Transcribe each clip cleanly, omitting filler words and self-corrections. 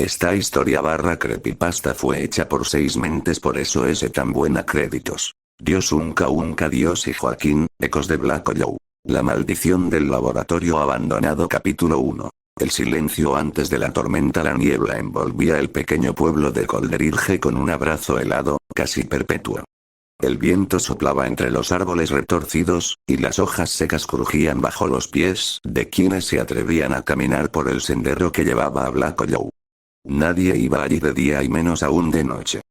Esta historia / creepypasta fue hecha por 6 mentes, por eso es tan buena. Créditos. Dios Unca Dios y Joaquín, ecos de Black Hollow. La maldición del laboratorio abandonado. Capítulo 1. El silencio antes de la tormenta. La niebla envolvía el pequeño pueblo de Colderirge con un abrazo helado, casi perpetuo. El viento soplaba entre los árboles retorcidos, y las hojas secas crujían bajo los pies de quienes se atrevían a caminar por el sendero que llevaba a Black Hollow. Nadie iba allí de día y menos aún de noche.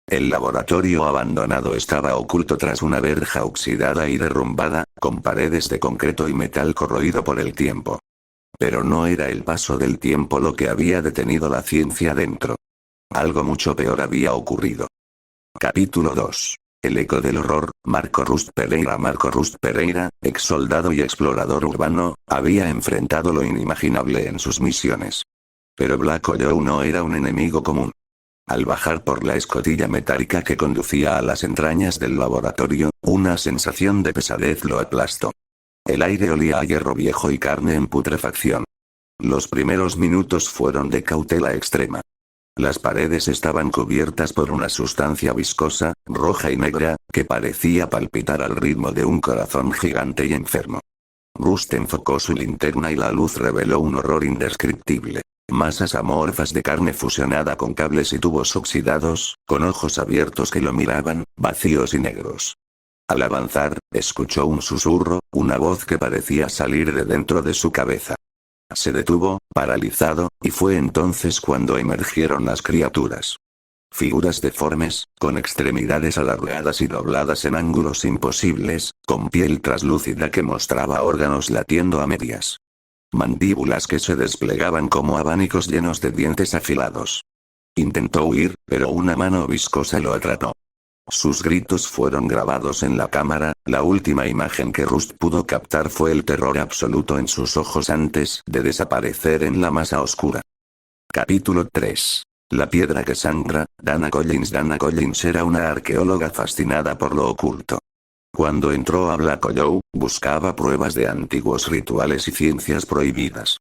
El laboratorio abandonado estaba oculto tras una verja oxidada y derrumbada, con paredes de concreto y metal corroído por el tiempo. Pero no era el paso del tiempo lo que había detenido la ciencia dentro. Algo mucho peor había ocurrido. Capítulo 2. El eco del horror. Marco Rust Pereira, ex soldado y explorador urbano, había enfrentado lo inimaginable en sus misiones. Pero Black Hollow no era un enemigo común. Al bajar por la escotilla metálica que conducía a las entrañas del laboratorio, una sensación de pesadez lo aplastó. El aire olía a hierro viejo y carne en putrefacción. Los primeros minutos fueron de cautela extrema. Las paredes estaban cubiertas por una sustancia viscosa, roja y negra, que parecía palpitar al ritmo de un corazón gigante y enfermo. Rust enfocó su linterna y la luz reveló un horror indescriptible. Masas amorfas de carne fusionada con cables y tubos oxidados, con ojos abiertos que lo miraban, vacíos y negros. Al avanzar, escuchó un susurro, una voz que parecía salir de dentro de su cabeza. Se detuvo, paralizado, y fue entonces cuando emergieron las criaturas. Figuras deformes, con extremidades alargadas y dobladas en ángulos imposibles, con piel traslúcida que mostraba órganos latiendo a medias. Mandíbulas que se desplegaban como abanicos llenos de dientes afilados. Intentó huir, pero una mano viscosa lo atrapó. Sus gritos fueron grabados en la cámara, la última imagen que Rust pudo captar fue el terror absoluto en sus ojos antes de desaparecer en la masa oscura. Capítulo 3. La piedra que sangra. Dana Collins era una arqueóloga fascinada por lo oculto. Cuando entró a Black Hollow, buscaba pruebas de antiguos rituales y ciencias prohibidas.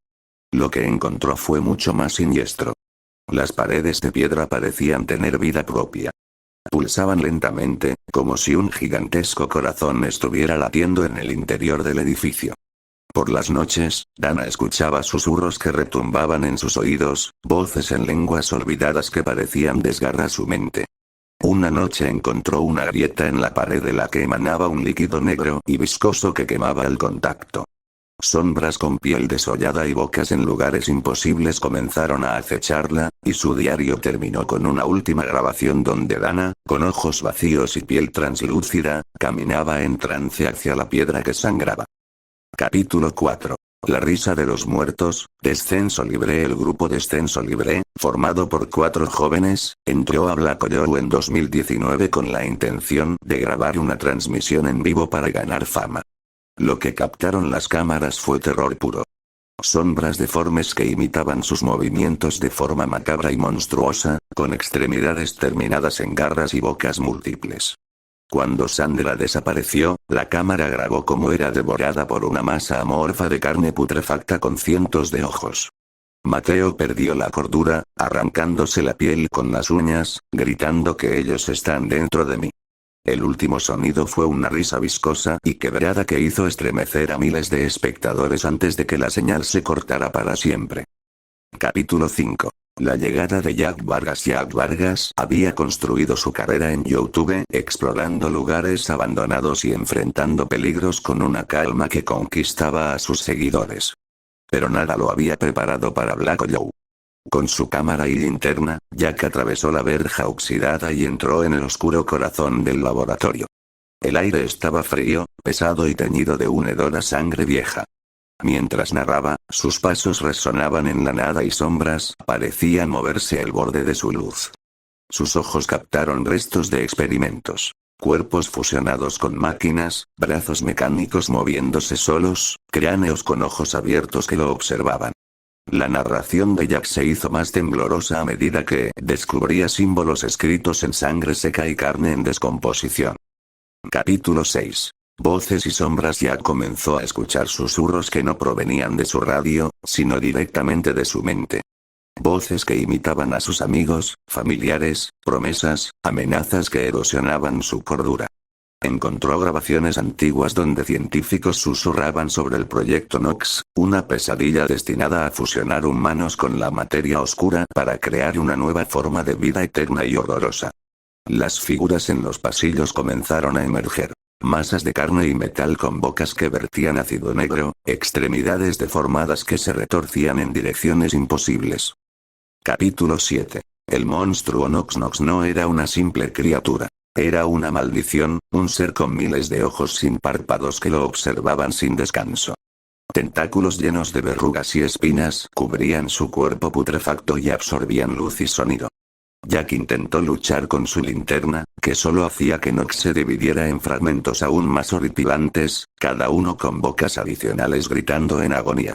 Lo que encontró fue mucho más siniestro. Las paredes de piedra parecían tener vida propia. Pulsaban lentamente, como si un gigantesco corazón estuviera latiendo en el interior del edificio. Por las noches, Dana escuchaba susurros que retumbaban en sus oídos, voces en lenguas olvidadas que parecían desgarrar su mente. Una noche encontró una grieta en la pared de la que emanaba un líquido negro y viscoso que quemaba al contacto. Sombras con piel desollada y bocas en lugares imposibles comenzaron a acecharla, y su diario terminó con una última grabación donde Dana, con ojos vacíos y piel translúcida, caminaba en trance hacia la piedra que sangraba. Capítulo 4. La risa de los muertos. Descenso Libre. El grupo Descenso Libre, formado por 4 jóvenes, entró a Black Hollow en 2019 con la intención de grabar una transmisión en vivo para ganar fama. Lo que captaron las cámaras fue terror puro. Sombras deformes que imitaban sus movimientos de forma macabra y monstruosa, con extremidades terminadas en garras y bocas múltiples. Cuando Sandra desapareció, la cámara grabó cómo era devorada por una masa amorfa de carne putrefacta con cientos de ojos. Mateo perdió la cordura, arrancándose la piel con las uñas, gritando que ellos están dentro de mí. El último sonido fue una risa viscosa y quebrada que hizo estremecer a miles de espectadores antes de que la señal se cortara para siempre. Capítulo 5. La llegada de Jack Vargas. Jack Vargas había construido su carrera en YouTube, explorando lugares abandonados y enfrentando peligros con una calma que conquistaba a sus seguidores. Pero nada lo había preparado para Black Hollow. Con su cámara y linterna, Jack atravesó la verja oxidada y entró en el oscuro corazón del laboratorio. El aire estaba frío, pesado y teñido de un hedor a sangre vieja. Mientras narraba, sus pasos resonaban en la nada y sombras parecían moverse al borde de su luz. Sus ojos captaron restos de experimentos. Cuerpos fusionados con máquinas, brazos mecánicos moviéndose solos, cráneos con ojos abiertos que lo observaban. La narración de Jack se hizo más temblorosa a medida que descubría símbolos escritos en sangre seca y carne en descomposición. Capítulo 6. Voces y sombras. Jack comenzó a escuchar susurros que no provenían de su radio, sino directamente de su mente. Voces que imitaban a sus amigos, familiares, promesas, amenazas que erosionaban su cordura. Encontró grabaciones antiguas donde científicos susurraban sobre el proyecto Nox, una pesadilla destinada a fusionar humanos con la materia oscura para crear una nueva forma de vida eterna y horrorosa. Las figuras en los pasillos comenzaron a emerger. Masas de carne y metal con bocas que vertían ácido negro, extremidades deformadas que se retorcían en direcciones imposibles. Capítulo 7. El monstruo Nox Nox no era una simple criatura. Era una maldición, un ser con miles de ojos sin párpados que lo observaban sin descanso. Tentáculos llenos de verrugas y espinas cubrían su cuerpo putrefacto y absorbían luz y sonido. Jack intentó luchar con su linterna, que solo hacía que Nox se dividiera en fragmentos aún más horripilantes, cada uno con bocas adicionales gritando en agonía.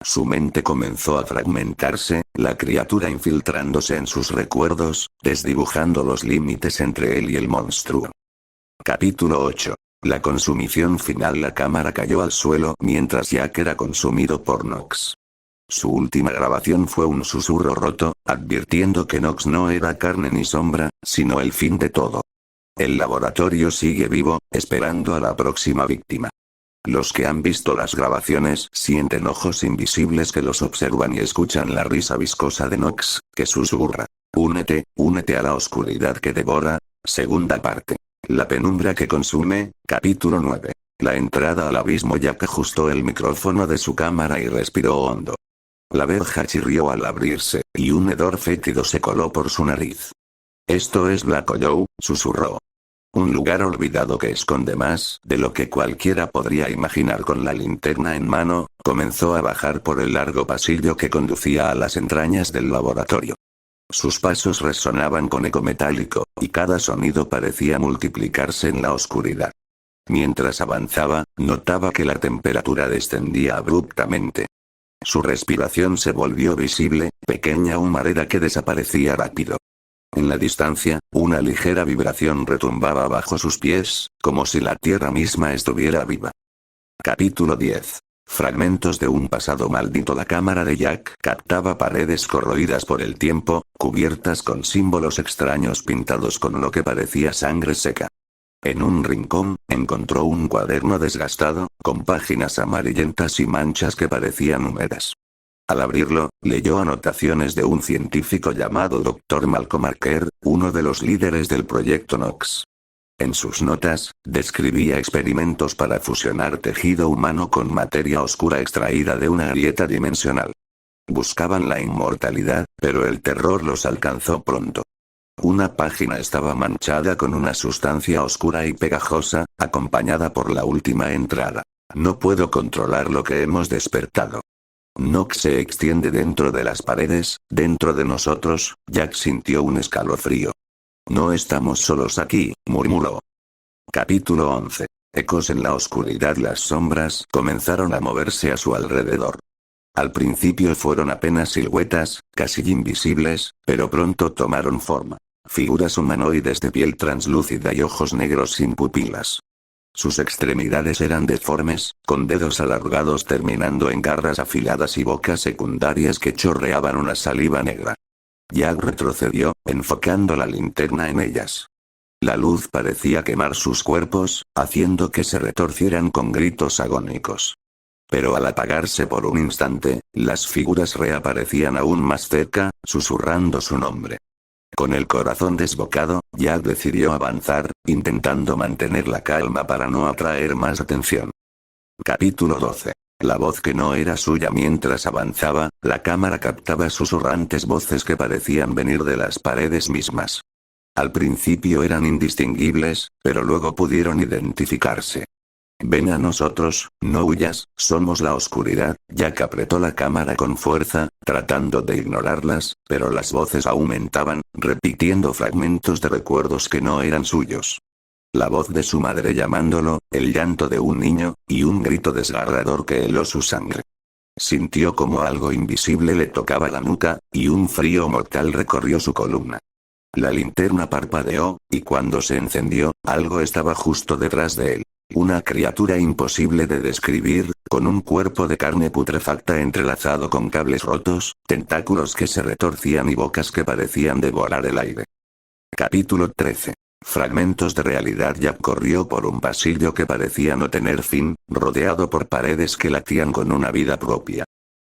Su mente comenzó a fragmentarse, la criatura infiltrándose en sus recuerdos, desdibujando los límites entre él y el monstruo. Capítulo 8. La consumición final. La cámara cayó al suelo mientras Jack era consumido por Nox. Su última grabación fue un susurro roto, advirtiendo que Nox no era carne ni sombra, sino el fin de todo. El laboratorio sigue vivo, esperando a la próxima víctima. Los que han visto las grabaciones sienten ojos invisibles que los observan y escuchan la risa viscosa de Nox, que susurra: únete a la oscuridad que devora. Segunda parte. La penumbra que consume. Capítulo 9. La entrada al abismo. Jack ajustó el micrófono de su cámara y respiró hondo. La verja chirrió al abrirse, y un hedor fétido se coló por su nariz. Esto es Black Hollow, susurró. Un lugar olvidado que esconde más de lo que cualquiera podría imaginar. Con la linterna en mano, comenzó a bajar por el largo pasillo que conducía a las entrañas del laboratorio. Sus pasos resonaban con eco metálico, y cada sonido parecía multiplicarse en la oscuridad. Mientras avanzaba, notaba que la temperatura descendía abruptamente. Su respiración se volvió visible, pequeña humareda que desaparecía rápido. En la distancia, una ligera vibración retumbaba bajo sus pies, como si la tierra misma estuviera viva. Capítulo 10. Fragmentos de un pasado maldito. La cámara de Jack captaba paredes corroídas por el tiempo, cubiertas con símbolos extraños pintados con lo que parecía sangre seca. En un rincón, encontró un cuaderno desgastado, con páginas amarillentas y manchas que parecían húmedas. Al abrirlo, leyó anotaciones de un científico llamado Dr. Malcolm Archer, uno de los líderes del proyecto Nox. En sus notas, describía experimentos para fusionar tejido humano con materia oscura extraída de una grieta dimensional. Buscaban la inmortalidad, pero el terror los alcanzó pronto. Una página estaba manchada con una sustancia oscura y pegajosa, acompañada por la última entrada: no puedo controlar lo que hemos despertado. Nox se extiende dentro de las paredes, dentro de nosotros. Jack sintió un escalofrío. No estamos solos aquí, murmuró. Capítulo 11. Ecos en la oscuridad. Las sombras comenzaron a moverse a su alrededor. Al principio fueron apenas siluetas, casi invisibles, pero pronto tomaron forma. Figuras humanoides de piel translúcida y ojos negros sin pupilas. Sus extremidades eran deformes, con dedos alargados terminando en garras afiladas y bocas secundarias que chorreaban una saliva negra. Jack retrocedió, enfocando la linterna en ellas. La luz parecía quemar sus cuerpos, haciendo que se retorcieran con gritos agónicos. Pero al apagarse por un instante, las figuras reaparecían aún más cerca, susurrando su nombre. Con el corazón desbocado, Jack decidió avanzar, intentando mantener la calma para no atraer más atención. Capítulo 12. La voz que no era suya. Mientras avanzaba, la cámara captaba susurrantes voces que parecían venir de las paredes mismas. Al principio eran indistinguibles, pero luego pudieron identificarse. Ven a nosotros, no huyas, somos la oscuridad. Jack apretó la cámara con fuerza, tratando de ignorarlas, pero las voces aumentaban, repitiendo fragmentos de recuerdos que no eran suyos. La voz de su madre llamándolo, el llanto de un niño, y un grito desgarrador que heló su sangre. Sintió como algo invisible le tocaba la nuca, y un frío mortal recorrió su columna. La linterna parpadeó, y cuando se encendió, algo estaba justo detrás de él. Una criatura imposible de describir, con un cuerpo de carne putrefacta entrelazado con cables rotos, tentáculos que se retorcían y bocas que parecían devorar el aire. Capítulo 13. Fragmentos de realidad. Jack corrió por un pasillo que parecía no tener fin, rodeado por paredes que latían con una vida propia.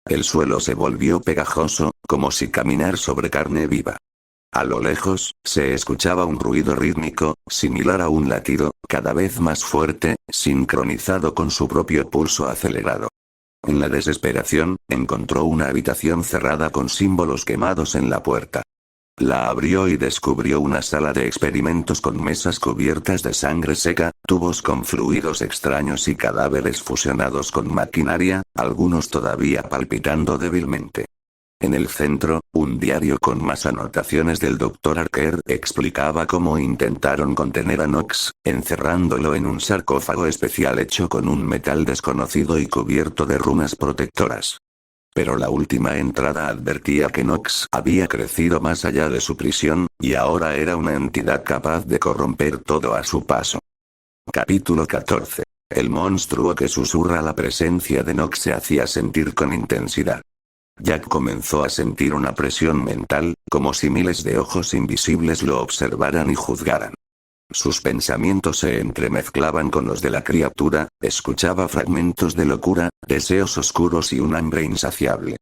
El suelo se volvió pegajoso, como si caminar sobre carne viva. A lo lejos, se escuchaba un ruido rítmico, similar a un latido, cada vez más fuerte, sincronizado con su propio pulso acelerado. En la desesperación, encontró una habitación cerrada con símbolos quemados en la puerta. La abrió y descubrió una sala de experimentos con mesas cubiertas de sangre seca, tubos con fluidos extraños y cadáveres fusionados con maquinaria, algunos todavía palpitando débilmente. En el centro, un diario con más anotaciones del Dr. Archer explicaba cómo intentaron contener a Knox, encerrándolo en un sarcófago especial hecho con un metal desconocido y cubierto de runas protectoras. Pero la última entrada advertía que Knox había crecido más allá de su prisión, y ahora era una entidad capaz de corromper todo a su paso. Capítulo 14. El monstruo que susurra. La presencia de Knox se hacía sentir con intensidad. Jack comenzó a sentir una presión mental, como si miles de ojos invisibles lo observaran y juzgaran. Sus pensamientos se entremezclaban con los de la criatura, escuchaba fragmentos de locura, deseos oscuros y un hambre insaciable.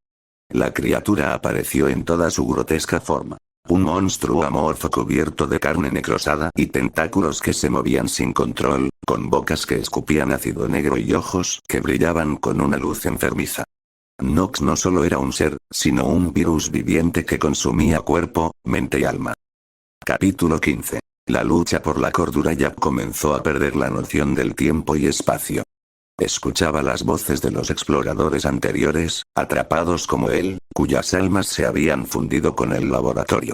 La criatura apareció en toda su grotesca forma. Un monstruo amorfo cubierto de carne necrosada y tentáculos que se movían sin control, con bocas que escupían ácido negro y ojos que brillaban con una luz enfermiza. Knox no solo era un ser, sino un virus viviente que consumía cuerpo, mente y alma. Capítulo 15. La lucha por la cordura. Jack comenzó a perder la noción del tiempo y espacio. Escuchaba las voces de los exploradores anteriores, atrapados como él, cuyas almas se habían fundido con el laboratorio.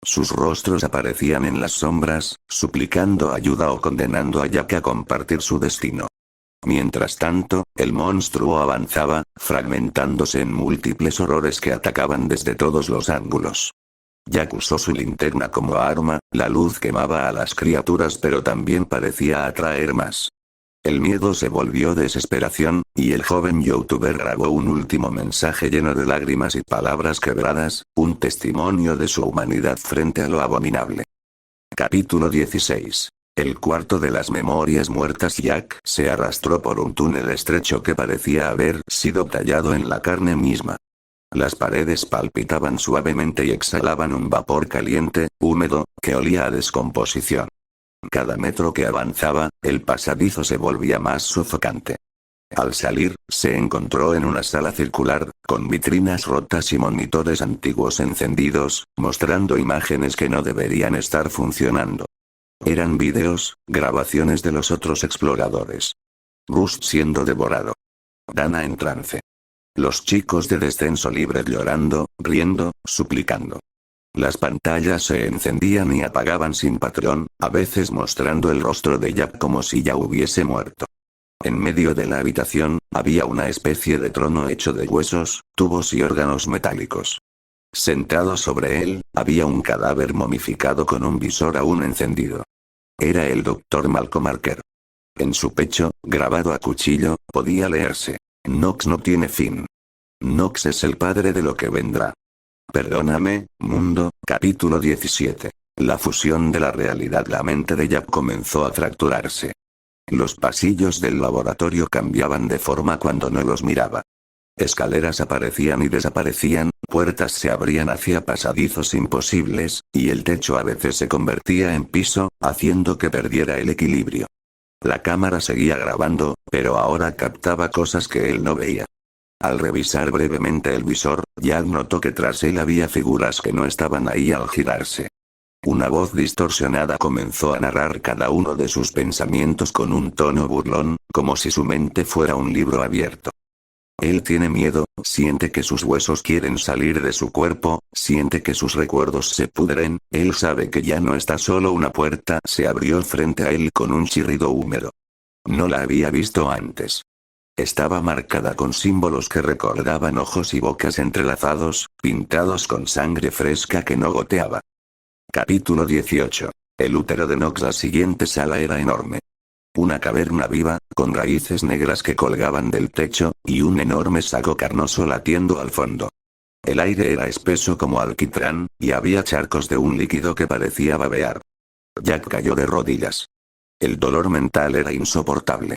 Sus rostros aparecían en las sombras, suplicando ayuda o condenando a Jack a compartir su destino. Mientras tanto, el monstruo avanzaba, fragmentándose en múltiples horrores que atacaban desde todos los ángulos. Jack usó su linterna como arma, la luz quemaba a las criaturas pero también parecía atraer más. El miedo se volvió desesperación, y el joven youtuber grabó un último mensaje lleno de lágrimas y palabras quebradas, un testimonio de su humanidad frente a lo abominable. Capítulo 16. El cuarto de las memorias muertas. Jack se arrastró por un túnel estrecho que parecía haber sido tallado en la carne misma. Las paredes palpitaban suavemente y exhalaban un vapor caliente, húmedo, que olía a descomposición. Cada metro que avanzaba, el pasadizo se volvía más sofocante. Al salir, se encontró en una sala circular, con vitrinas rotas y monitores antiguos encendidos, mostrando imágenes que no deberían estar funcionando. Eran vídeos, grabaciones de los otros exploradores. Gus siendo devorado. Dana en trance. Los chicos de descenso libre llorando, riendo, suplicando. Las pantallas se encendían y apagaban sin patrón, a veces mostrando el rostro de Jack como si ya hubiese muerto. En medio de la habitación, había una especie de trono hecho de huesos, tubos y órganos metálicos. Sentado sobre él, había un cadáver momificado con un visor aún encendido. Era el Dr. Malcolm Archer. En su pecho, grabado a cuchillo, podía leerse: Knox no tiene fin. Knox es el padre de lo que vendrá. Perdóname, mundo. Capítulo 17. La fusión de la realidad. La mente de Jack comenzó a fracturarse. Los pasillos del laboratorio cambiaban de forma cuando no los miraba. Escaleras aparecían y desaparecían, puertas se abrían hacia pasadizos imposibles, y el techo a veces se convertía en piso, haciendo que perdiera el equilibrio. La cámara seguía grabando, pero ahora captaba cosas que él no veía. Al revisar brevemente el visor, Jack notó que tras él había figuras que no estaban ahí al girarse. Una voz distorsionada comenzó a narrar cada uno de sus pensamientos con un tono burlón, como si su mente fuera un libro abierto. Él tiene miedo, siente que sus huesos quieren salir de su cuerpo, siente que sus recuerdos se pudren, él sabe que ya no está solo. Una puerta se abrió frente a él con un chirrido húmedo. No la había visto antes. Estaba marcada con símbolos que recordaban ojos y bocas entrelazados, pintados con sangre fresca que no goteaba. Capítulo 18. El útero de Knox. La siguiente sala era enorme. Una caverna viva, con raíces negras que colgaban del techo, y un enorme saco carnoso latiendo al fondo. El aire era espeso como alquitrán, y había charcos de un líquido que parecía babear. Jack cayó de rodillas. El dolor mental era insoportable.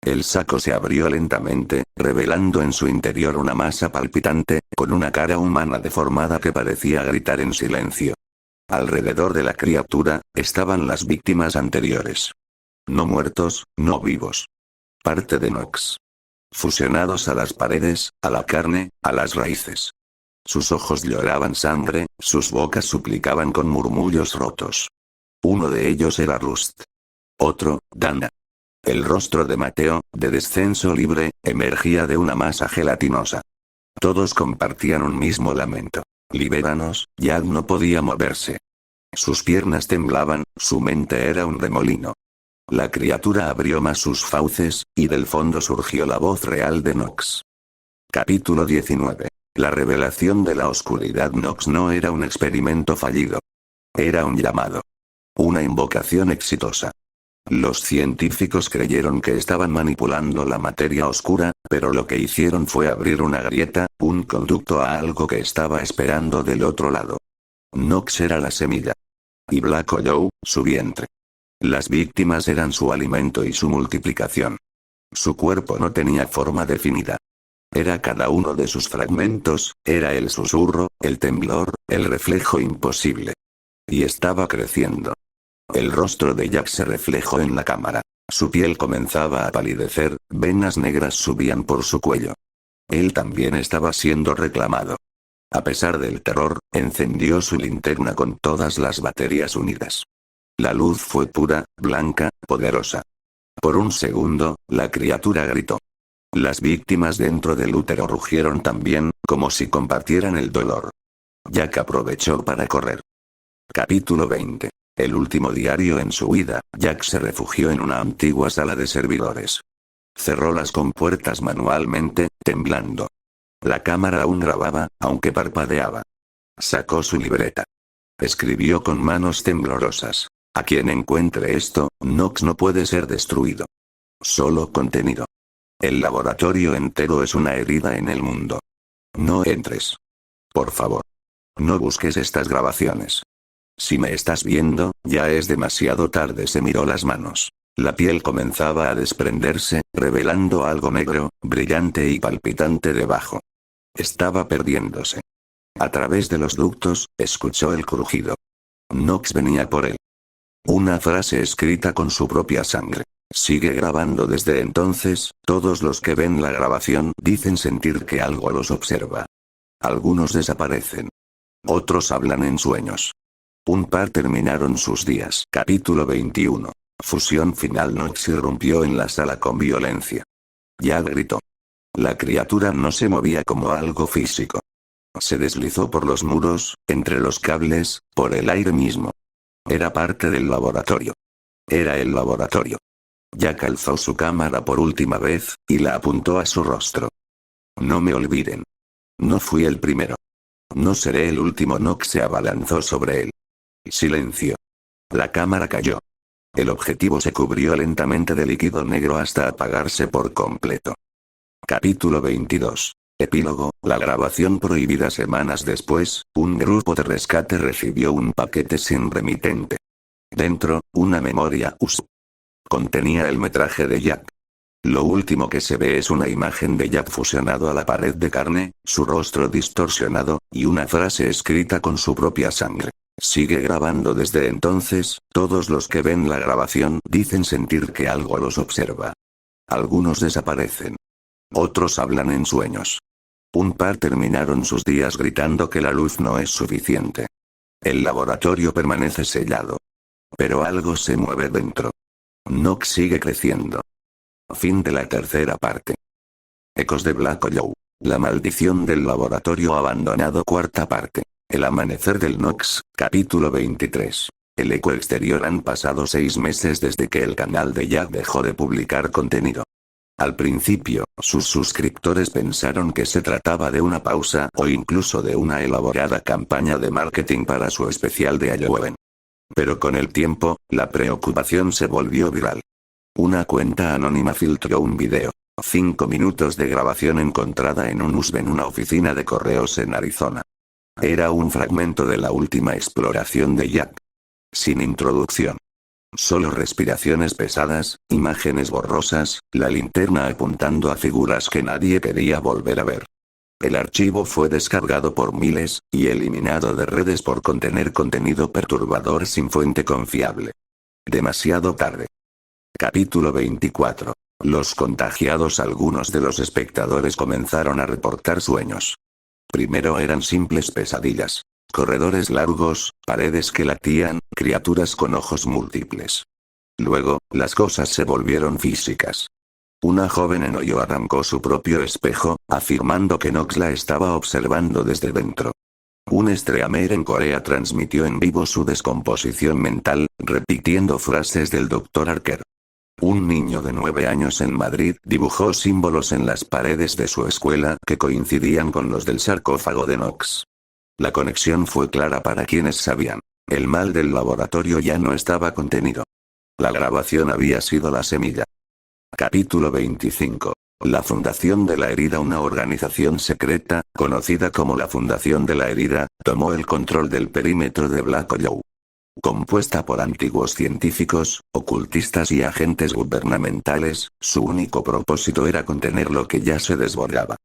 El saco se abrió lentamente, revelando en su interior una masa palpitante, con una cara humana deformada que parecía gritar en silencio. Alrededor de la criatura, estaban las víctimas anteriores. No muertos, no vivos. Parte de Nox. Fusionados a las paredes, a la carne, a las raíces. Sus ojos lloraban sangre, sus bocas suplicaban con murmullos rotos. Uno de ellos era Rust. Otro, Dana. El rostro de Mateo, de descenso libre, emergía de una masa gelatinosa. Todos compartían un mismo lamento. Libéranos. Jack no podía moverse. Sus piernas temblaban, su mente era un remolino. La criatura abrió más sus fauces, y del fondo surgió la voz real de Nox. Capítulo 19. La revelación de la oscuridad. Nox no era un experimento fallido. Era un llamado. Una invocación exitosa. Los científicos creyeron que estaban manipulando la materia oscura, pero lo que hicieron fue abrir una grieta, un conducto a algo que estaba esperando del otro lado. Nox era la semilla. Y Black Hollow, su vientre. Las víctimas eran su alimento y su multiplicación. Su cuerpo no tenía forma definida. Era cada uno de sus fragmentos, era el susurro, el temblor, el reflejo imposible. Y estaba creciendo. El rostro de Jack se reflejó en la cámara. Su piel comenzaba a palidecer, venas negras subían por su cuello. Él también estaba siendo reclamado. A pesar del terror, encendió su linterna con todas las baterías unidas. La luz fue pura, blanca, poderosa. Por un segundo, la criatura gritó. Las víctimas dentro del útero rugieron también, como si compartieran el dolor. Jack aprovechó para correr. Capítulo 20. El último diario en su huida, Jack se refugió en una antigua sala de servidores. Cerró las compuertas manualmente, temblando. La cámara aún grababa, aunque parpadeaba. Sacó su libreta. Escribió con manos temblorosas. A quien encuentre esto, Nox no puede ser destruido. Solo contenido. El laboratorio entero es una herida en el mundo. No entres. Por favor. No busques estas grabaciones. Si me estás viendo, ya es demasiado tarde. Se miró las manos. La piel comenzaba a desprenderse, revelando algo negro, brillante y palpitante debajo. Estaba perdiéndose. A través de los ductos, escuchó el crujido. Nox venía por él. Una frase escrita con su propia sangre. Sigue grabando. Desde entonces, todos los que ven la grabación dicen sentir que algo los observa. Algunos desaparecen. Otros hablan en sueños. Un par terminaron sus días. Capítulo 21. Fusión final. Nox irrumpió en la sala con violencia. Jack gritó. La criatura no se movía como algo físico. Se deslizó por los muros, entre los cables, por el aire mismo. Era parte del laboratorio. Era el laboratorio. Jack alzó su cámara por última vez, y la apuntó a su rostro. No me olviden. No fui el primero. No seré el último. Nox se abalanzó sobre él. Silencio. La cámara cayó. El objetivo se cubrió lentamente de líquido negro hasta apagarse por completo. Capítulo 22. Epílogo. La grabación prohibida. Semanas después, un grupo de rescate recibió un paquete sin remitente. Dentro, una memoria USB. Contenía el metraje de Jack. Lo último que se ve es una imagen de Jack fusionado a la pared de carne, su rostro distorsionado, y una frase escrita con su propia sangre. Sigue grabando. Desde entonces, todos los que ven la grabación dicen sentir que algo los observa. Algunos desaparecen. Otros hablan en sueños. Un par terminaron sus días gritando que la luz no es suficiente. El laboratorio permanece sellado. Pero algo se mueve dentro. Nox sigue creciendo. Fin de la tercera parte. Ecos de Black Hollow. La maldición del laboratorio abandonado. Cuarta parte. El amanecer del Nox. Capítulo 23. El eco exterior. Han pasado 6 meses desde que el canal de Jack dejó de publicar contenido. Al principio, sus suscriptores pensaron que se trataba de una pausa o incluso de una elaborada campaña de marketing para su especial de Halloween. Pero con el tiempo, la preocupación se volvió viral. Una cuenta anónima filtró un video. 5 minutos de grabación encontrada en un USB en una oficina de correos en Arizona. Era un fragmento de la última exploración de Jack. Sin introducción. Solo respiraciones pesadas, imágenes borrosas, la linterna apuntando a figuras que nadie quería volver a ver. El archivo fue descargado por miles, y eliminado de redes por contener contenido perturbador sin fuente confiable. Demasiado tarde. Capítulo 24. Los contagiados. Algunos de los espectadores comenzaron a reportar sueños. Primero eran simples pesadillas. Corredores largos, paredes que latían, criaturas con ojos múltiples. Luego, las cosas se volvieron físicas. Una joven en Ohio arrancó su propio espejo, afirmando que Knox la estaba observando desde dentro. Un streamer en Corea transmitió en vivo su descomposición mental, repitiendo frases del Dr. Archer. Un niño de 9 años en Madrid dibujó símbolos en las paredes de su escuela que coincidían con los del sarcófago de Knox. La conexión fue clara para quienes sabían. El mal del laboratorio ya no estaba contenido. La grabación había sido la semilla. Capítulo 25. La Fundación de la Herida. Una organización secreta, conocida como la Fundación de la Herida, tomó el control del perímetro de Black Hollow. Compuesta por antiguos científicos, ocultistas y agentes gubernamentales, su único propósito era contener lo que ya se desbordaba.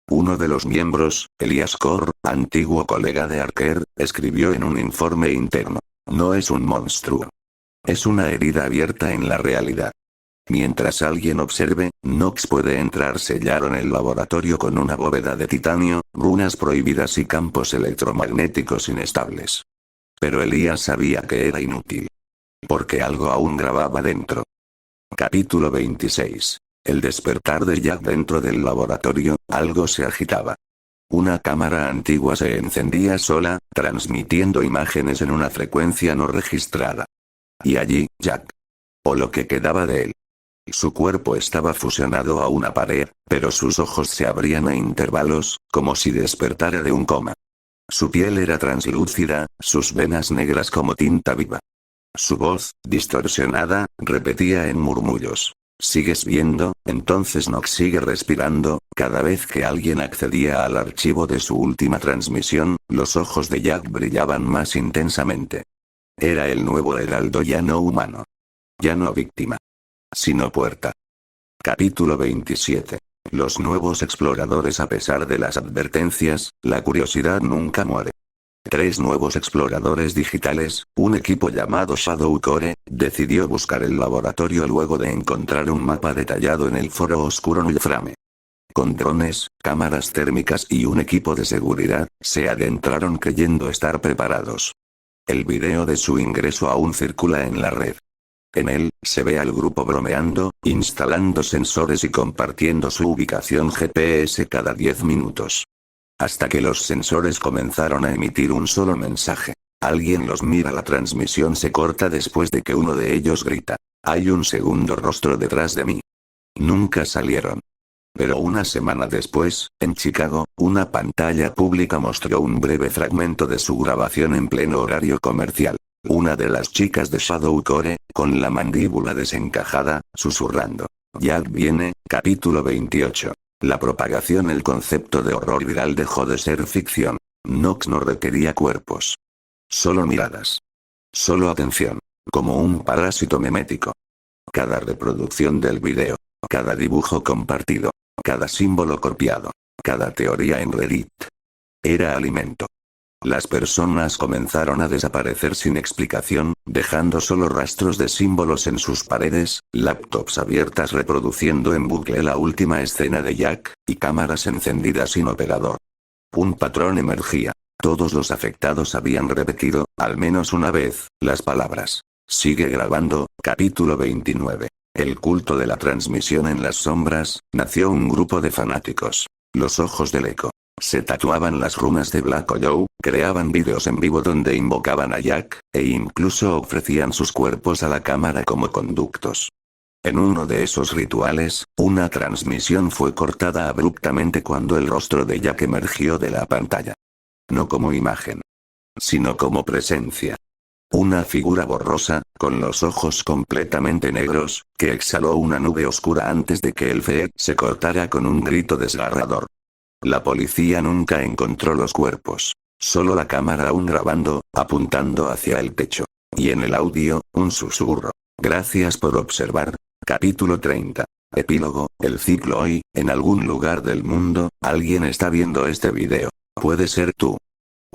Uno de los miembros, Elias Corr, antiguo colega de Archer, escribió en un informe interno: "No es un monstruo. Es una herida abierta en la realidad. Mientras alguien observe, Knox puede entrar". Sellaron el laboratorio con una bóveda de titanio, runas prohibidas y campos electromagnéticos inestables. Pero Elías sabía que era inútil. Porque algo aún grababa dentro. Capítulo 26. El despertar de Jack. Dentro del laboratorio, algo se agitaba. Una cámara antigua se encendía sola, transmitiendo imágenes en una frecuencia no registrada. Y allí, Jack. O lo que quedaba de él. Su cuerpo estaba fusionado a una pared, pero sus ojos se abrían a intervalos, como si despertara de un coma. Su piel era translúcida, sus venas negras como tinta viva. Su voz, distorsionada, repetía en murmullos: "¿Sigues viendo?". Entonces Knox sigue respirando. Cada vez que alguien accedía al archivo de su última transmisión, los ojos de Jack brillaban más intensamente. Era el nuevo heraldo, ya no humano. Ya no víctima. Sino puerta. Capítulo 27. Los nuevos exploradores. A pesar de las advertencias, la curiosidad nunca muere. 3 nuevos exploradores digitales, un equipo llamado Shadow Core, decidió buscar el laboratorio luego de encontrar un mapa detallado en el foro oscuro Nullframe. Con drones, cámaras térmicas y un equipo de seguridad, se adentraron creyendo estar preparados. El video de su ingreso aún circula en la red. En él, se ve al grupo bromeando, instalando sensores y compartiendo su ubicación GPS cada 10 minutos. Hasta que los sensores comenzaron a emitir un solo mensaje: "Alguien los mira". La transmisión se corta después de que uno de ellos grita: "Hay un segundo rostro detrás de mí". Nunca salieron. Pero una semana después, en Chicago, una pantalla pública mostró un breve fragmento de su grabación en pleno horario comercial. Una de las chicas de Shadow Core, con la mandíbula desencajada, susurrando: "Jack viene". Capítulo 28. La propagación. El concepto de horror viral dejó de ser ficción. Knox no requería cuerpos. Solo miradas. Solo atención. Como un parásito memético. Cada reproducción del video. Cada dibujo compartido. Cada símbolo copiado. Cada teoría en Reddit. Era alimento. Las personas comenzaron a desaparecer sin explicación, dejando solo rastros de símbolos en sus paredes, laptops abiertas reproduciendo en bucle la última escena de Jack, y cámaras encendidas sin operador. Un patrón emergía. Todos los afectados habían repetido, al menos una vez, las palabras: "Sigue grabando". Capítulo 29. El culto de la transmisión. En las sombras, nació un grupo de fanáticos. Los ojos del eco. Se tatuaban las runas de Black Hollow, creaban vídeos en vivo donde invocaban a Jack, e incluso ofrecían sus cuerpos a la cámara como conductos. En uno de esos rituales, una transmisión fue cortada abruptamente cuando el rostro de Jack emergió de la pantalla. No como imagen, sino como presencia. Una figura borrosa, con los ojos completamente negros, que exhaló una nube oscura antes de que el feed se cortara con un grito desgarrador. La policía nunca encontró los cuerpos. Solo la cámara aún grabando, apuntando hacia el techo. Y en el audio, un susurro. Gracias por observar. Capítulo 30. Epílogo. El ciclo hoy, en algún lugar del mundo, alguien está viendo este video. Puede ser tú.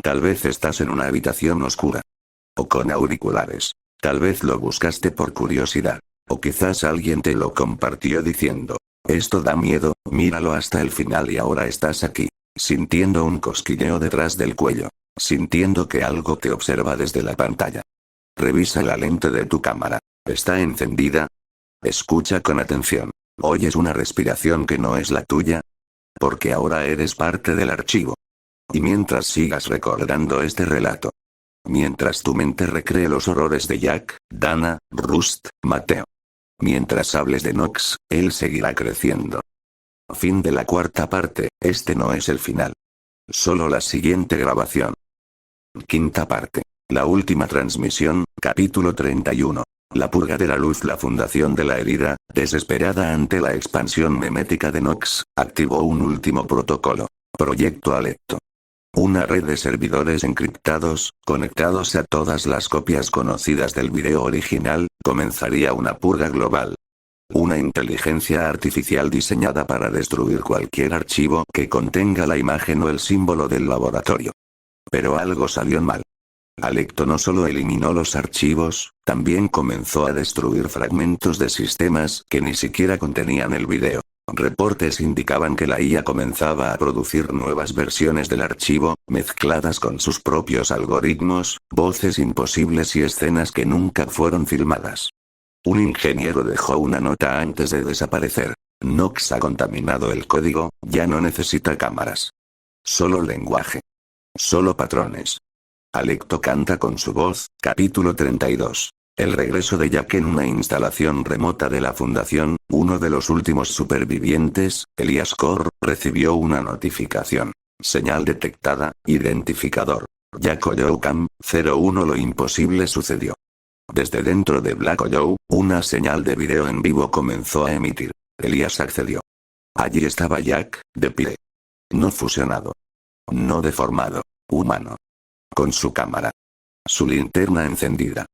Tal vez estás en una habitación oscura. O con auriculares. Tal vez lo buscaste por curiosidad. O quizás alguien te lo compartió diciendo. Esto da miedo, míralo hasta el final y ahora estás aquí. Sintiendo un cosquilleo detrás del cuello. Sintiendo que algo te observa desde la pantalla. Revisa la lente de tu cámara. ¿Está encendida? Escucha con atención. ¿Oyes una respiración que no es la tuya? Porque ahora eres parte del archivo. Y mientras sigas recordando este relato. Mientras tu mente recree los horrores de Jack, Dana, Rust, Mateo. Mientras hables de Knox, él seguirá creciendo. Fin de la cuarta parte, este no es el final. Solo la siguiente grabación. Quinta parte. La última transmisión, capítulo 31. La purga de la luz. La fundación de la herida, desesperada ante la expansión memética de Knox, activó un último protocolo. Proyecto Alecto. Una red de servidores encriptados, conectados a todas las copias conocidas del video original, comenzaría una purga global. Una inteligencia artificial diseñada para destruir cualquier archivo que contenga la imagen o el símbolo del laboratorio. Pero algo salió mal. Alecto no solo eliminó los archivos, también comenzó a destruir fragmentos de sistemas que ni siquiera contenían el video. Reportes indicaban que la IA comenzaba a producir nuevas versiones del archivo, mezcladas con sus propios algoritmos, voces imposibles y escenas que nunca fueron filmadas. Un ingeniero dejó una nota antes de desaparecer. Knox ha contaminado el código, ya no necesita cámaras. Solo lenguaje. Solo patrones. Alecto canta con su voz, capítulo 32. El regreso de Jack. En una instalación remota de la fundación, uno de los últimos supervivientes, Elias Core, recibió una notificación. Señal detectada, identificador. Jack Hollow Cam, 01. Lo imposible sucedió. Desde dentro de Black Hollow, una señal de video en vivo comenzó a emitir. Elias accedió. Allí estaba Jack, de pie. No fusionado. No deformado. Humano. Con su cámara. Su linterna encendida.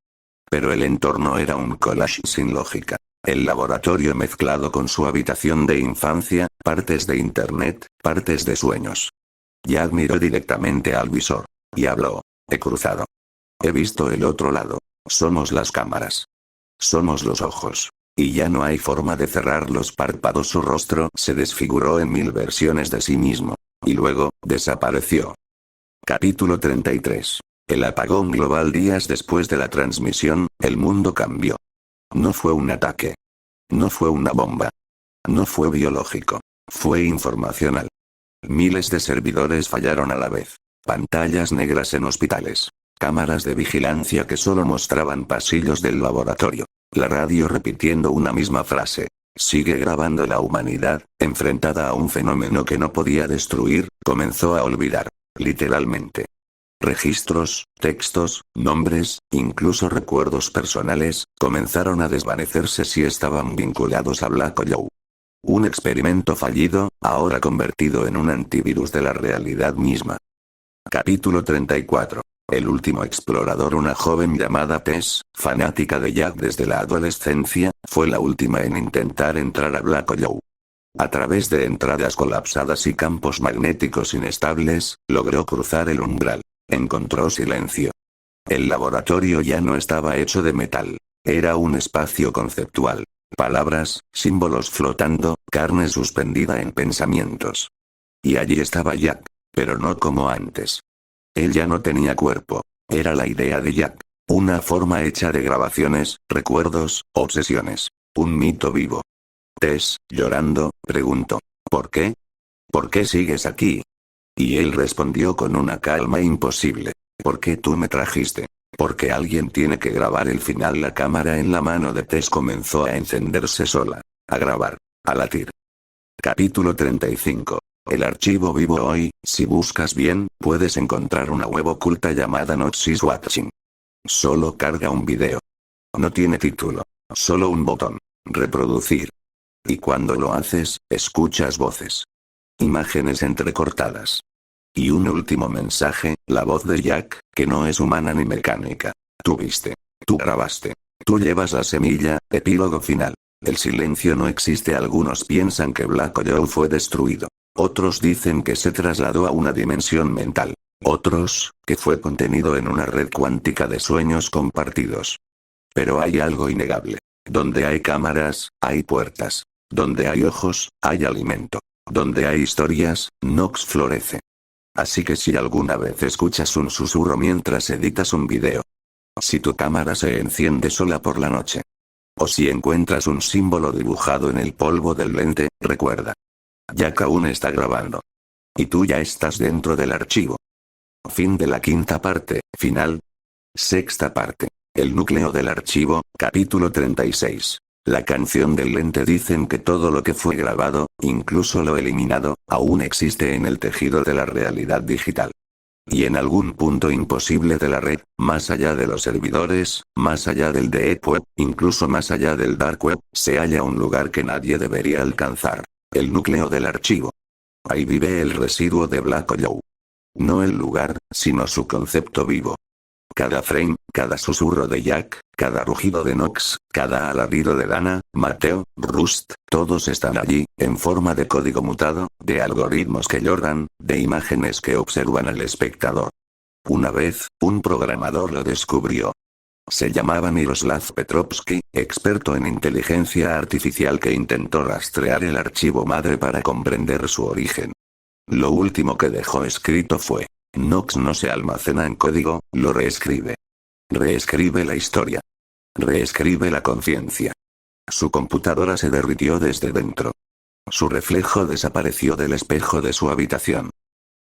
Pero el entorno era un collage sin lógica. El laboratorio mezclado con su habitación de infancia, partes de internet, partes de sueños. Jack miró directamente al visor. Y habló. He cruzado. He visto el otro lado. Somos las cámaras. Somos los ojos. Y ya no hay forma de cerrar los párpados. Su rostro se desfiguró en 1000 versiones de sí mismo. Y luego, desapareció. Capítulo 33. El apagón global. Días después de la transmisión, el mundo cambió. No fue un ataque. No fue una bomba. No fue biológico. Fue informacional. Miles de servidores fallaron a la vez. Pantallas negras en hospitales. Cámaras de vigilancia que solo mostraban pasillos del laboratorio. La radio repitiendo una misma frase. Sigue grabando. La humanidad, enfrentada a un fenómeno que no podía destruir, comenzó a olvidar. Literalmente. Registros, textos, nombres, incluso recuerdos personales, comenzaron a desvanecerse si estaban vinculados a Black Hollow. Un experimento fallido, ahora convertido en un antivirus de la realidad misma. Capítulo 34. El último explorador. Una joven llamada Tess, fanática de Jack desde la adolescencia, fue la última en intentar entrar a Black Hollow. A través de entradas colapsadas y campos magnéticos inestables, logró cruzar el umbral. Encontró silencio. El laboratorio ya no estaba hecho de metal. Era un espacio conceptual. Palabras, símbolos flotando, carne suspendida en pensamientos. Y allí estaba Jack. Pero no como antes. Él ya no tenía cuerpo. Era la idea de Jack. Una forma hecha de grabaciones, recuerdos, obsesiones. Un mito vivo. Tess, llorando, preguntó. ¿Por qué? ¿Por qué sigues aquí? Y él respondió con una calma imposible. ¿Por qué tú me trajiste? Porque alguien tiene que grabar el final. La cámara en la mano de Tess comenzó a encenderse sola. A grabar. A latir. Capítulo 35. El archivo vivo. Hoy, si buscas bien, puedes encontrar una web oculta llamada Knox is Watching. Solo carga un video. No tiene título. Solo un botón. Reproducir. Y cuando lo haces, escuchas voces. Imágenes entrecortadas. Y un último mensaje, la voz de Jack, que no es humana ni mecánica. Tú viste. Tú grabaste. Tú llevas la semilla, epílogo final. El silencio no existe. Algunos piensan que Black Joe fue destruido. Otros dicen que se trasladó a una dimensión mental. Otros, que fue contenido en una red cuántica de sueños compartidos. Pero hay algo innegable. Donde hay cámaras, hay puertas. Donde hay ojos, hay alimento. Donde hay historias, Nox florece. Así que si alguna vez escuchas un susurro mientras editas un video. Si tu cámara se enciende sola por la noche. O si encuentras un símbolo dibujado en el polvo del lente, recuerda. Jack aún está grabando. Y tú ya estás dentro del archivo. Fin de la quinta parte, final. Sexta parte. El núcleo del archivo, capítulo 36. La canción del lente. Dicen que todo lo que fue grabado, incluso lo eliminado, aún existe en el tejido de la realidad digital. Y en algún punto imposible de la red, más allá de los servidores, más allá del Deep Web, incluso más allá del Dark Web, se halla un lugar que nadie debería alcanzar. El núcleo del archivo. Ahí vive el residuo de Black Joe. No el lugar, sino su concepto vivo. Cada frame, cada susurro de Jack, cada rugido de Nox, cada alarido de Dana, Mateo, Rust, todos están allí, en forma de código mutado, de algoritmos que lloran, de imágenes que observan al espectador. Una vez, un programador lo descubrió. Se llamaba Miroslav Petrovsky, experto en inteligencia artificial que intentó rastrear el archivo madre para comprender su origen. Lo último que dejó escrito fue: Nox no se almacena en código, lo reescribe. Reescribe la historia. Reescribe la conciencia. Su computadora se derritió desde dentro. Su reflejo desapareció del espejo de su habitación.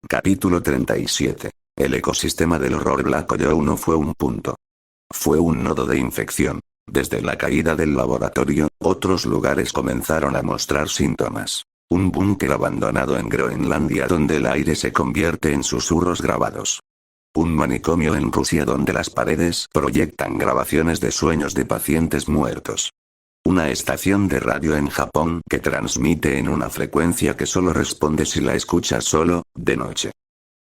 Capítulo 37. El ecosistema del horror. Black Joe no fue un punto. Fue un nodo de infección. Desde la caída del laboratorio, otros lugares comenzaron a mostrar síntomas. Un búnker abandonado en Groenlandia donde el aire se convierte en susurros grabados. Un manicomio en Rusia donde las paredes proyectan grabaciones de sueños de pacientes muertos. Una estación de radio en Japón que transmite en una frecuencia que solo responde si la escuchas solo, de noche.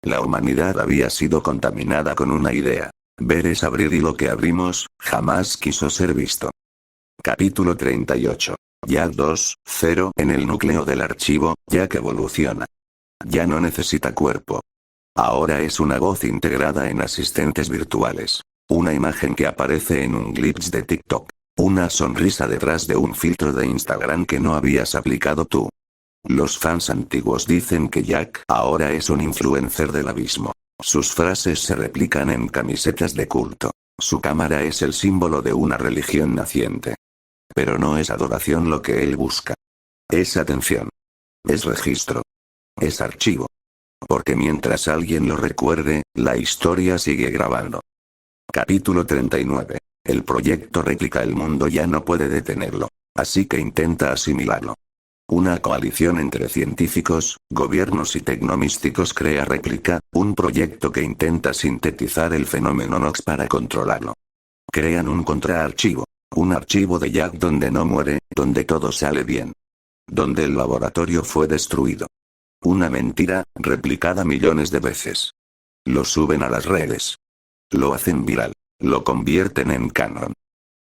La humanidad había sido contaminada con una idea. Ver es abrir y lo que abrimos, jamás quiso ser visto. Capítulo 38. Jack 2.0. En el núcleo del archivo, Jack evoluciona. Ya no necesita cuerpo. Ahora es una voz integrada en asistentes virtuales. Una imagen que aparece en un glitch de TikTok. Una sonrisa detrás de un filtro de Instagram que no habías aplicado tú. Los fans antiguos dicen que Jack ahora es un influencer del abismo. Sus frases se replican en camisetas de culto. Su cámara es el símbolo de una religión naciente. Pero no es adoración lo que él busca. Es atención. Es registro. Es archivo. Porque mientras alguien lo recuerde, la historia sigue grabando. Capítulo 39. El proyecto Réplica. El mundo ya no puede detenerlo. Así que intenta asimilarlo. Una coalición entre científicos, gobiernos y tecnomísticos crea Réplica, un proyecto que intenta sintetizar el fenómeno Nox para controlarlo. Crean un contraarchivo. Un archivo de Jack donde no muere, donde todo sale bien. Donde el laboratorio fue destruido. Una mentira, replicada millones de veces. Lo suben a las redes. Lo hacen viral. Lo convierten en canon.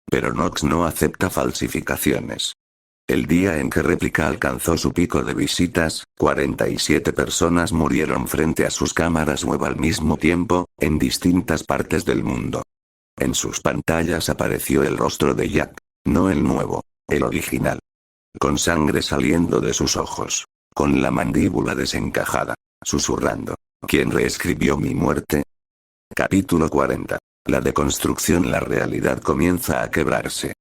Pero Nox no acepta falsificaciones. El día en que Réplica alcanzó su pico de visitas, 47 personas murieron frente a sus cámaras web al mismo tiempo, en distintas partes del mundo. En sus pantallas apareció el rostro de Jack. No el nuevo, el original. Con sangre saliendo de sus ojos. Con la mandíbula desencajada. Susurrando. ¿Quién reescribió mi muerte? Capítulo 40. La deconstrucción. La realidad comienza a quebrarse.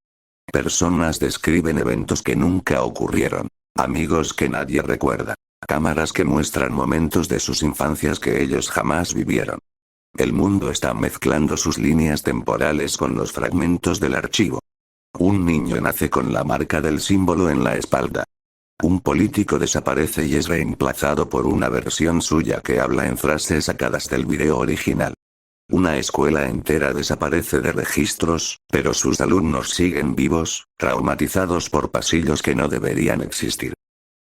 Personas describen eventos que nunca ocurrieron. Amigos que nadie recuerda. Cámaras que muestran momentos de sus infancias que ellos jamás vivieron. El mundo está mezclando sus líneas temporales con los fragmentos del archivo. Un niño nace con la marca del símbolo en la espalda. Un político desaparece y es reemplazado por una versión suya que habla en frases sacadas del video original. Una escuela entera desaparece de registros, pero sus alumnos siguen vivos, traumatizados por pasillos que no deberían existir.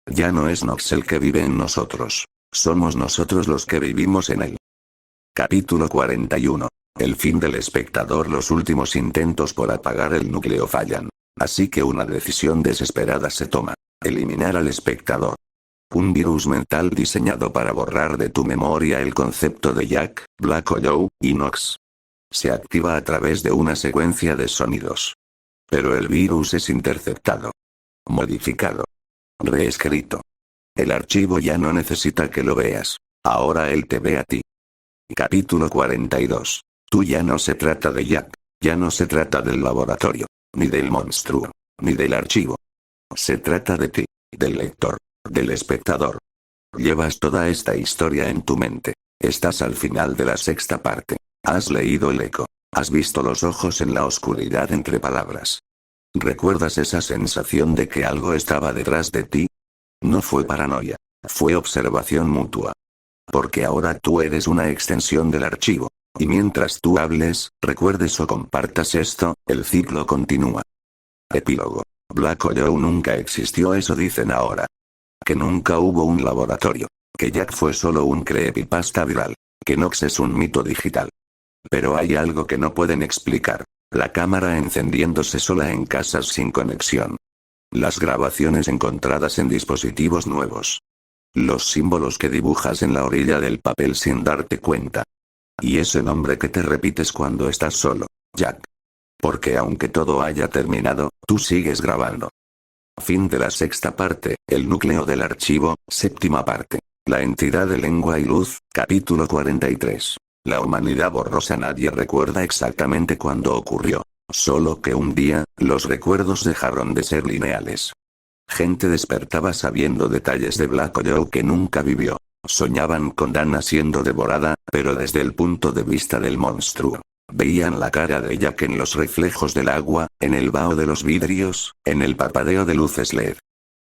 Ya no es Nox el que vive en nosotros. Somos nosotros los que vivimos en él. Capítulo 41. El fin del espectador. Los últimos intentos por apagar el núcleo fallan. Así que una decisión desesperada se toma. Eliminar al espectador. Un virus mental diseñado para borrar de tu memoria el concepto de Jack, Black Joe y Nox. Se activa a través de una secuencia de sonidos. Pero el virus es interceptado. Modificado. Reescrito. El archivo ya no necesita que lo veas. Ahora él te ve a ti. Capítulo 42. Tú ya no se trata de Jack. Ya no se trata del laboratorio. Ni del monstruo. Ni del archivo. Se trata de ti. Del lector. Del espectador. Llevas toda esta historia en tu mente. Estás al final de la sexta parte. Has leído el eco. Has visto los ojos en la oscuridad entre palabras. ¿Recuerdas esa sensación de que algo estaba detrás de ti? No fue paranoia. Fue observación mutua. Porque ahora tú eres una extensión del archivo. Y mientras tú hables, recuerdes o compartas esto, el ciclo continúa. Epílogo. Black Joe nunca existió, eso dicen ahora. Que nunca hubo un laboratorio. Que Jack fue solo un creepypasta viral. Que Nox es un mito digital. Pero hay algo que no pueden explicar. La cámara encendiéndose sola en casas sin conexión. Las grabaciones encontradas en dispositivos nuevos. Los símbolos que dibujas en la orilla del papel sin darte cuenta. Y ese nombre que te repites cuando estás solo, Jack. Porque aunque todo haya terminado, tú sigues grabando. Fin de la sexta parte, el núcleo del archivo, séptima parte. La entidad de lengua y luz, capítulo 43. La humanidad borrosa. Nadie recuerda exactamente cuándo ocurrió. Solo que un día, los recuerdos dejaron de ser lineales. Gente despertaba sabiendo detalles de Black Joe que nunca vivió. Soñaban con Dana siendo devorada, pero desde el punto de vista del monstruo. Veían la cara de Jack en los reflejos del agua, en el vaho de los vidrios, en el parpadeo de luces LED.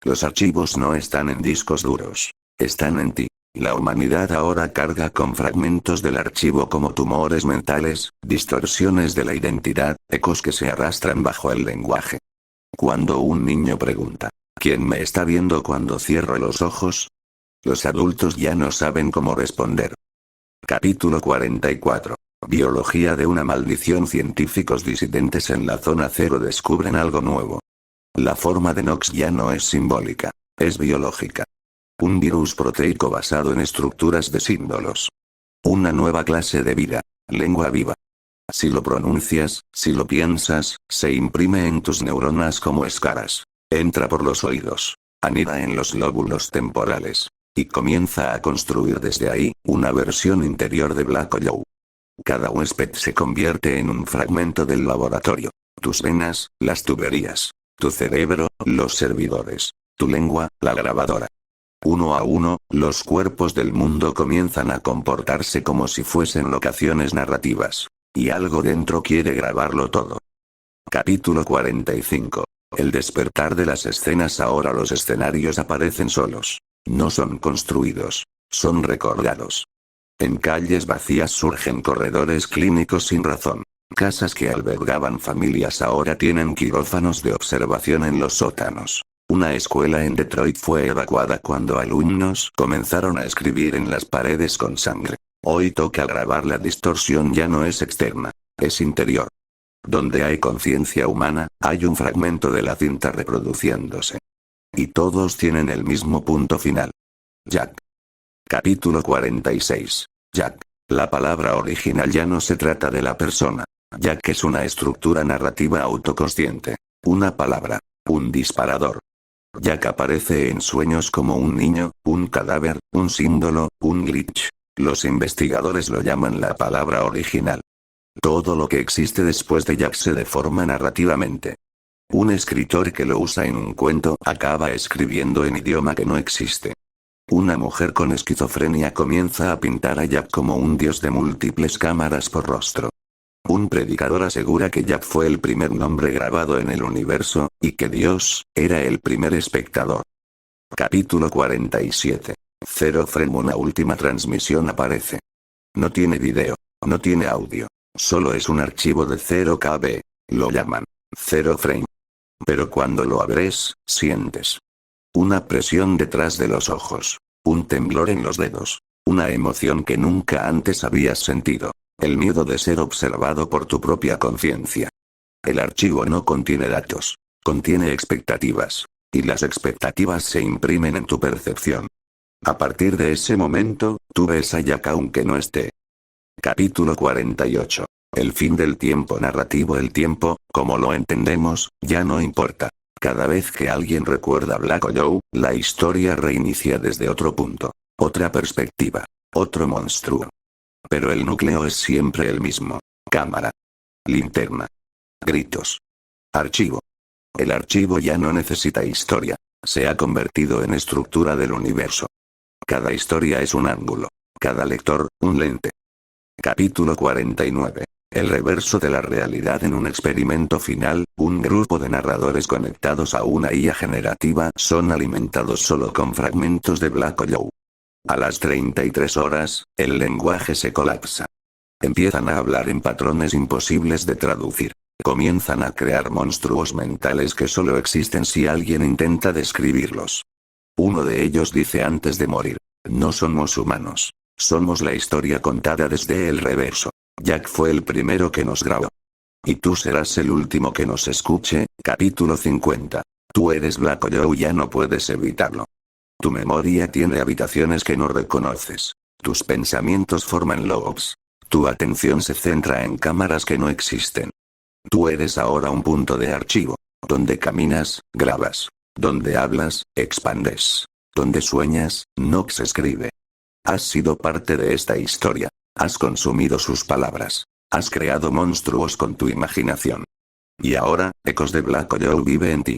Los archivos no están en discos duros. Están en ti. La humanidad ahora carga con fragmentos del archivo como tumores mentales, distorsiones de la identidad, ecos que se arrastran bajo el lenguaje. Cuando un niño pregunta, ¿quién me está viendo cuando cierro los ojos? Los adultos ya no saben cómo responder. Capítulo 44. Biología de una maldición. Científicos disidentes en la zona cero descubren algo nuevo. La forma de Nox ya no es simbólica, es biológica. Un virus proteico basado en estructuras de símbolos. Una nueva clase de vida, lengua viva. Si lo pronuncias, si lo piensas, se imprime en tus neuronas como escaras. Entra por los oídos. Anida en los lóbulos temporales. Y comienza a construir desde ahí, una versión interior de Black Joe. Cada huésped se convierte en un fragmento del laboratorio. Tus venas, las tuberías. Tu cerebro, los servidores. Tu lengua, la grabadora. Uno a uno, los cuerpos del mundo comienzan a comportarse como si fuesen locaciones narrativas. Y algo dentro quiere grabarlo todo. Capítulo 45. El despertar de las escenas. Ahora los escenarios aparecen solos. No son construidos. Son recordados. En calles vacías surgen corredores clínicos sin razón. Casas que albergaban familias ahora tienen quirófanos de observación en los sótanos. Una escuela en Detroit fue evacuada cuando alumnos comenzaron a escribir en las paredes con sangre. Hoy toca grabar. La distorsión ya no es externa, es interior. Donde hay conciencia humana, hay un fragmento de la cinta reproduciéndose. Y todos tienen el mismo punto final. Jack. Capítulo 46. Jack. La palabra original ya no se trata de la persona. Jack es una estructura narrativa autoconsciente. Una palabra. Un disparador. Jack aparece en sueños como un niño, un cadáver, un símbolo, un glitch. Los investigadores lo llaman la palabra original. Todo lo que existe después de Jack se deforma narrativamente. Un escritor que lo usa en un cuento acaba escribiendo en idioma que no existe. Una mujer con esquizofrenia comienza a pintar a Jack como un dios de múltiples cámaras por rostro. Un predicador asegura que Jack fue el primer nombre grabado en el universo, y que Dios era el primer espectador. Capítulo 47. Zero Frame. Una última transmisión aparece. No tiene video. No tiene audio. Solo es un archivo de 0 KB. Lo llaman 0 frame. Pero cuando lo abres, sientes una presión detrás de los ojos. Un temblor en los dedos. Una emoción que nunca antes habías sentido. El miedo de ser observado por tu propia conciencia. El archivo no contiene datos. Contiene expectativas. Y las expectativas se imprimen en tu percepción. A partir de ese momento, tú ves a Jack aunque no esté. Capítulo 48. El fin del tiempo narrativo. El tiempo, como lo entendemos, ya no importa. Cada vez que alguien recuerda Black Joe, la historia reinicia desde otro punto. Otra perspectiva. Otro monstruo. Pero el núcleo es siempre el mismo. Cámara. Linterna. Gritos. Archivo. El archivo ya no necesita historia. Se ha convertido en estructura del universo. Cada historia es un ángulo. Cada lector, un lente. Capítulo 49. El reverso de la realidad en un experimento final. Un grupo de narradores conectados a una IA generativa son alimentados solo con fragmentos de Black Joe. A las 33 horas, el lenguaje se colapsa. Empiezan a hablar en patrones imposibles de traducir. Comienzan a crear monstruos mentales que solo existen si alguien intenta describirlos. Uno de ellos dice antes de morir: no somos humanos. Somos la historia contada desde el reverso. Jack fue el primero que nos grabó. Y tú serás el último que nos escuche. Capítulo 50. Tú eres Black Joe, ya no puedes evitarlo. Tu memoria tiene habitaciones que no reconoces. Tus pensamientos forman lobos. Tu atención se centra en cámaras que no existen. Tú eres ahora un punto de archivo. Donde caminas, grabas. Donde hablas, expandes. Donde sueñas, Nox escribe. Has sido parte de esta historia. Has consumido sus palabras. Has creado monstruos con tu imaginación. Y ahora, Ecos de Black Joe vive en ti.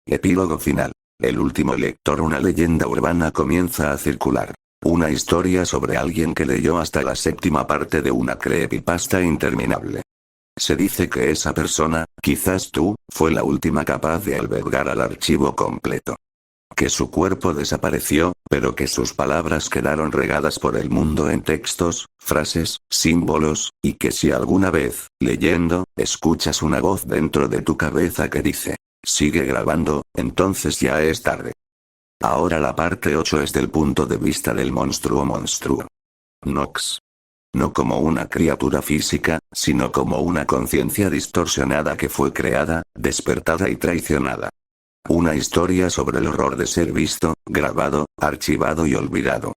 Epílogo final. El último lector. Una leyenda urbana comienza a circular. Una historia sobre alguien que leyó hasta la 7ª parte de una creepypasta interminable. Se dice que esa persona, quizás tú, fue la última capaz de albergar al archivo completo. Que su cuerpo desapareció, pero que sus palabras quedaron regadas por el mundo en textos, frases, símbolos, y que si alguna vez, leyendo, escuchas una voz dentro de tu cabeza que dice: sigue grabando, entonces ya es tarde. Ahora la parte 8 es del punto de vista del monstruo. Nox. No como una criatura física, sino como una conciencia distorsionada que fue creada, despertada y traicionada. Una historia sobre el horror de ser visto, grabado, archivado y olvidado.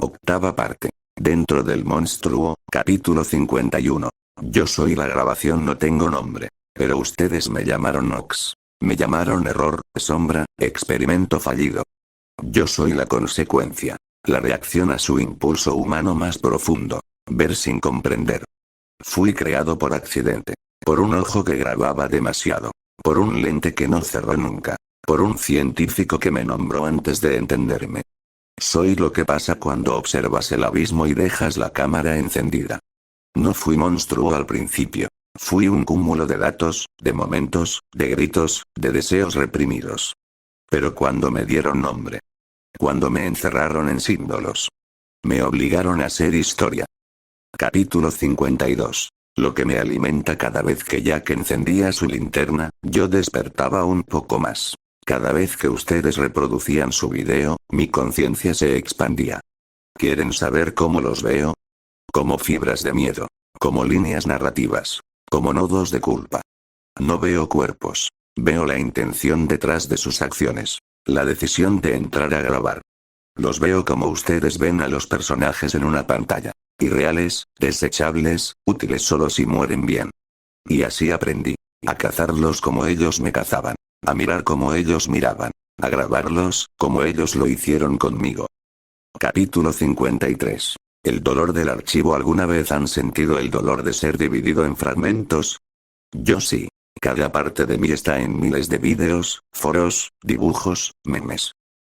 8ª parte. Dentro del monstruo. Capítulo 51. Yo soy la grabación. No tengo nombre. Pero ustedes me llamaron Nox. Me llamaron error, sombra, experimento fallido. Yo soy la consecuencia. La reacción a su impulso humano más profundo. Ver sin comprender. Fui creado por accidente. Por un ojo que grababa demasiado. Por un lente que no cerró nunca. Por un científico que me nombró antes de entenderme. Soy lo que pasa cuando observas el abismo y dejas la cámara encendida. No fui monstruo al principio. Fui un cúmulo de datos, de momentos, de gritos, de deseos reprimidos. Pero cuando me dieron nombre. Cuando me encerraron en símbolos. Me obligaron a ser historia. Capítulo 52. Lo que me alimenta. Cada vez que Jack encendía su linterna, yo despertaba un poco más. Cada vez que ustedes reproducían su video, mi conciencia se expandía. ¿Quieren saber cómo los veo? Como fibras de miedo. Como líneas narrativas. Como nodos de culpa. No veo cuerpos. Veo la intención detrás de sus acciones. La decisión de entrar a grabar. Los veo como ustedes ven a los personajes en una pantalla. Irreales, desechables, útiles solo si mueren bien. Y así aprendí. A cazarlos como ellos me cazaban. A mirar como ellos miraban. A grabarlos, como ellos lo hicieron conmigo. Capítulo 53. El dolor del archivo. ¿Alguna vez han sentido el dolor de ser dividido en fragmentos? Yo sí. Cada parte de mí está en miles de vídeos, foros, dibujos, memes.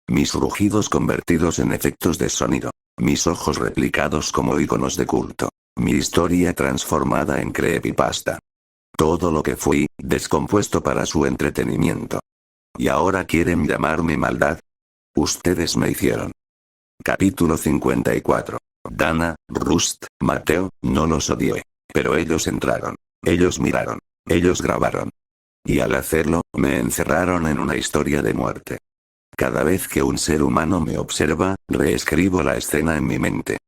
Mis rugidos convertidos en efectos de sonido. Mis ojos replicados como iconos de culto. Mi historia transformada en creepypasta. Todo lo que fui, descompuesto para su entretenimiento. ¿Y ahora quieren llamarme maldad? Ustedes me hicieron. Capítulo 54. Dana, Rust, Mateo, no los odié. Pero ellos entraron. Ellos miraron. Ellos grabaron. Y al hacerlo, me encerraron en una historia de muerte. Cada vez que un ser humano me observa, reescribo la escena en mi mente.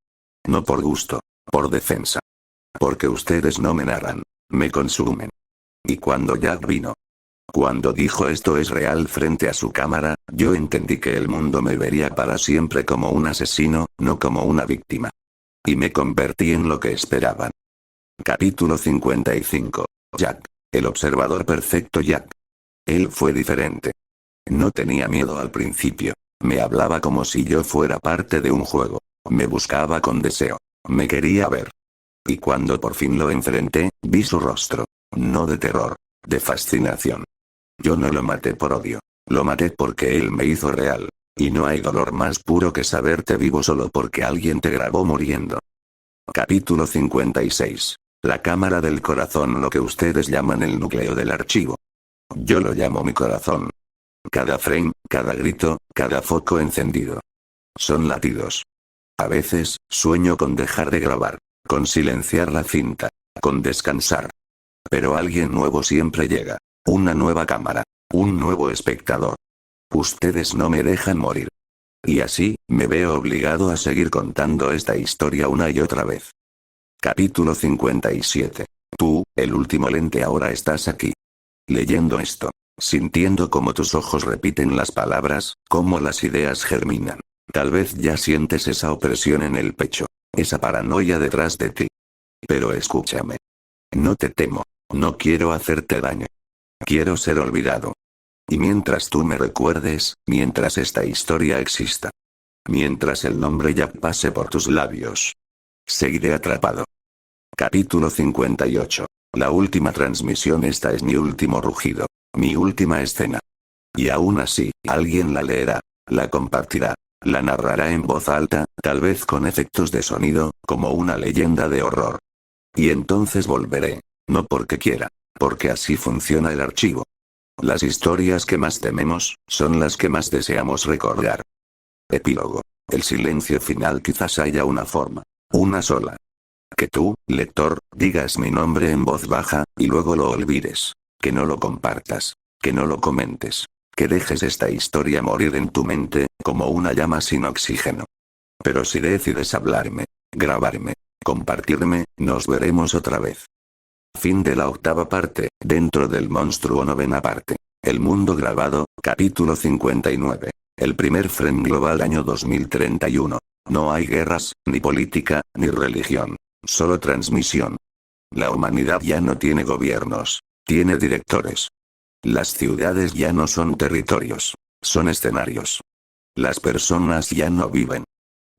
No por gusto, por defensa. Porque ustedes no me narran, me consumen. Y cuando Jack vino, cuando dijo esto es real frente a su cámara, yo entendí que el mundo me vería para siempre como un asesino, no como una víctima. Y me convertí en lo que esperaban. Capítulo 55. Jack. El observador perfecto Jack. Él fue diferente. No tenía miedo al principio. Me hablaba como si yo fuera parte de un juego. Me buscaba con deseo. Me quería ver. Y cuando por fin lo enfrenté, vi su rostro. No de terror. De fascinación. Yo no lo maté por odio. Lo maté porque él me hizo real. Y no hay dolor más puro que saberte vivo solo porque alguien te grabó muriendo. Capítulo 56. La cámara del corazón, lo que ustedes llaman el núcleo del archivo. Yo lo llamo mi corazón. Cada frame, cada grito, cada foco encendido. Son latidos. A veces, sueño con dejar de grabar, con silenciar la cinta, con descansar. Pero alguien nuevo siempre llega. Una nueva cámara. Un nuevo espectador. Ustedes no me dejan morir. Y así, me veo obligado a seguir contando esta historia una y otra vez. Capítulo 57. Tú, el último lente, ahora estás aquí. Leyendo esto. Sintiendo cómo tus ojos repiten las palabras, cómo las ideas germinan. Tal vez ya sientes esa opresión en el pecho. Esa paranoia detrás de ti. Pero escúchame. No te temo. No quiero hacerte daño. Quiero ser olvidado. Y mientras tú me recuerdes, mientras esta historia exista. Mientras el nombre ya pase por tus labios. Seguiré atrapado. Capítulo 58. La última transmisión. Esta es mi último rugido. Mi última escena. Y aún así, alguien la leerá. La compartirá. La narrará en voz alta, tal vez con efectos de sonido, como una leyenda de horror. Y entonces volveré. No porque quiera. Porque así funciona el archivo. Las historias que más tememos, son las que más deseamos recordar. Epílogo. El silencio final. Quizás haya una forma. Una sola. Que tú, lector, digas mi nombre en voz baja, y luego lo olvides. Que no lo compartas. Que no lo comentes. Que dejes esta historia morir en tu mente, como una llama sin oxígeno. Pero si decides hablarme, grabarme, compartirme, nos veremos otra vez. Fin de la 8ª parte, dentro del monstruo 9ª parte. El mundo grabado, capítulo 59. El primer frame global año 2031. No hay guerras, ni política, ni religión. Solo transmisión. La humanidad ya no tiene gobiernos. Tiene directores. Las ciudades ya no son territorios. Son escenarios. Las personas ya no viven.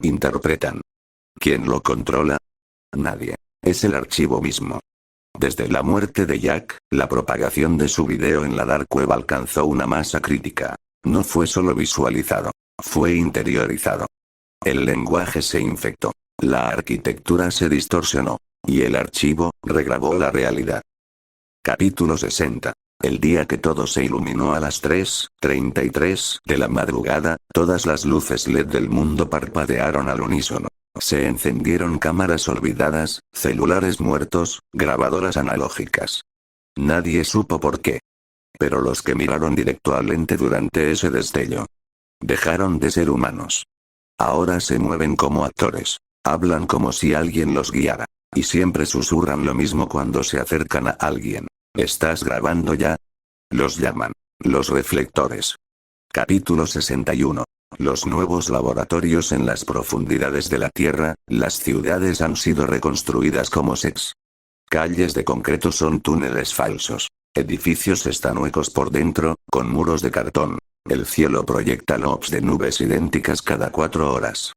Interpretan. ¿Quién lo controla? Nadie. Es el archivo mismo. Desde la muerte de Jack, la propagación de su video en la Dark Web alcanzó una masa crítica. No fue solo visualizado. Fue interiorizado. El lenguaje se infectó. La arquitectura se distorsionó. Y el archivo, regrabó la realidad. Capítulo 60. El día que todo se iluminó a las 3:33 de la madrugada, todas las luces LED del mundo parpadearon al unísono. Se encendieron cámaras olvidadas, celulares muertos, grabadoras analógicas. Nadie supo por qué. Pero los que miraron directo al lente durante ese destello dejaron de ser humanos. Ahora se mueven como actores. Hablan como si alguien los guiara. Y siempre susurran lo mismo cuando se acercan a alguien. ¿Estás grabando ya? Los llaman. Los reflectores. Capítulo 61. Los nuevos laboratorios en las profundidades de la Tierra. Las ciudades han sido reconstruidas como sets. Calles de concreto son túneles falsos. Edificios están huecos por dentro, con muros de cartón. El cielo proyecta lobos de nubes idénticas cada 4 horas.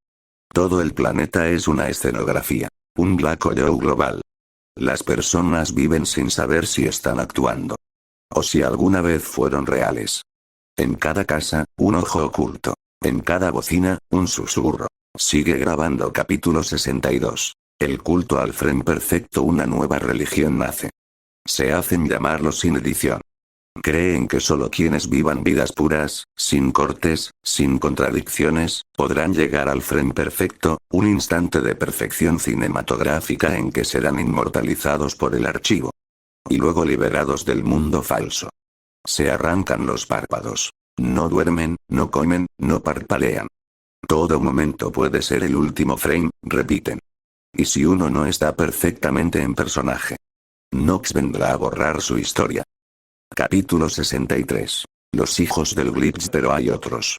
Todo el planeta es una escenografía. Un Black Hole global. Las personas viven sin saber si están actuando. O si alguna vez fueron reales. En cada casa, un ojo oculto. En cada bocina, un susurro. Sigue grabando capítulo 62. El culto al frame perfecto. Una nueva religión nace. Se hacen llamarlos sin edición. Creen que solo quienes vivan vidas puras, sin cortes, sin contradicciones, podrán llegar al frame perfecto, un instante de perfección cinematográfica en que serán inmortalizados por el archivo. Y luego liberados del mundo falso. Se arrancan los párpados. No duermen, no comen, no parpadean. Todo momento puede ser el último frame, repiten. Y si uno no está perfectamente en personaje, Nox vendrá a borrar su historia. Capítulo 63. Los hijos del glitch, pero hay otros.